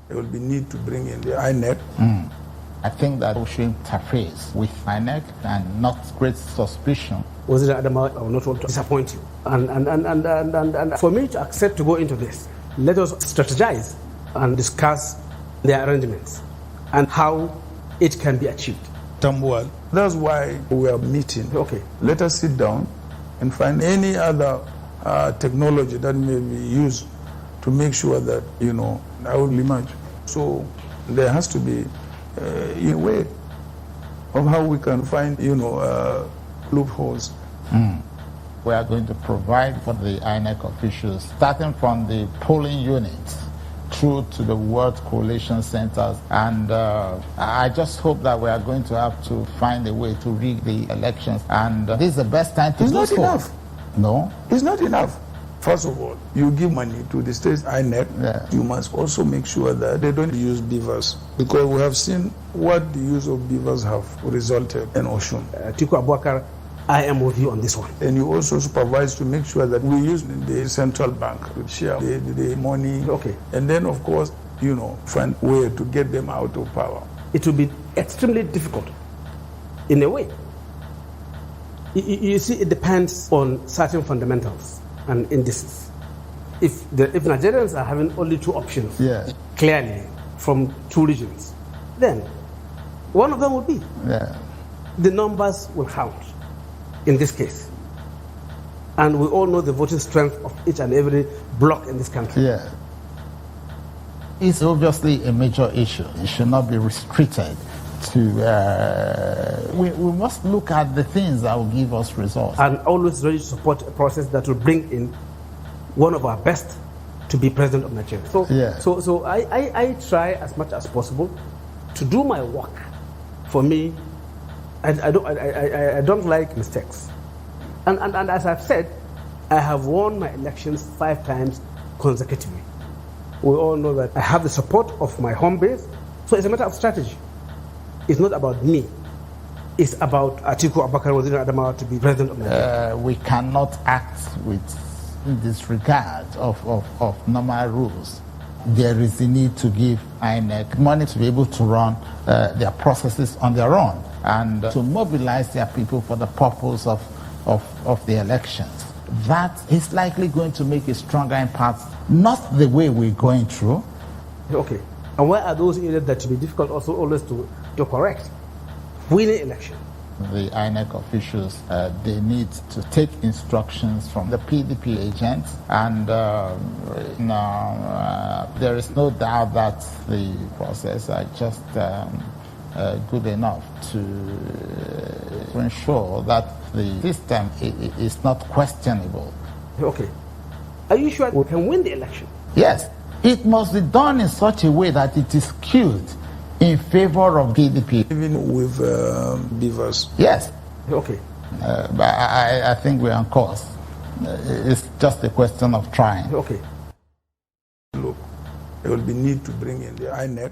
There will be need to bring in the INEC. I think that we should interface with INEC and not create suspicion. Was it Adama? I will not want to disappoint you. And for me to accept to go into this, let us strategize and discuss the arrangements and how it can be achieved. Tambuwal. That's why we are meeting. Okay. Let us sit down and find any other technology that may be used to make sure that, I will emerge. So there has to be a way of how we can find, loopholes. We are going to provide for the INEC officials, starting from the polling units through to the ward collation centers. And I just hope that we are going to have to find a way to rig the elections. And this is the best time to do so. It's not enough. No? It's not enough. First of all, you give money to the state's INEC. Yeah. You must also make sure that they don't use beavers, because we have seen what the use of beavers have resulted in Oshun. Atiku Abubakar, I am with you on this one. And you also supervise to make sure that we use the central bank to share the money. Okay. And then, of course, find a way to get them out of power. It will be extremely difficult, in a way. You see, it depends on certain fundamentals and indices. If Nigerians are having only two options, clearly, from two regions, then one of them will be. The numbers will count in this case. And we all know the voting strength of each and every bloc in this country. It's obviously a major issue. It should not be restricted to... we must look at the things that will give us results. And always ready to support a process that will bring in one of our best to be president of Nigeria. So I try as much as possible to do my work. For me, I don't like mistakes. And as I've said, I have won my elections 5 times consecutively. We all know that I have the support of my home base, so it's a matter of strategy. It's not about me. It's about Atiku Abubakar Adama to be president of Nigeria. We cannot act with disregard of normal rules. There is a need to give INEC money to be able to run their processes on their own and to mobilize their people for the purpose of the elections. That is likely going to make a stronger impact, not the way we're going through. Okay. And why are those areas that should be difficult also always to correct? Winning election. The INEC officials, they need to take instructions from the PDP agents, and there is no doubt that the process are just good enough to ensure that the system is not questionable. Okay. Are you sure we can win the election? Yes. It must be done in such a way that it is skewed in favor of PDP. Even with beavers? Yes. Okay. But I think we're on course. It's just a question of trying. Okay. Look, there will be need to bring in the INEC.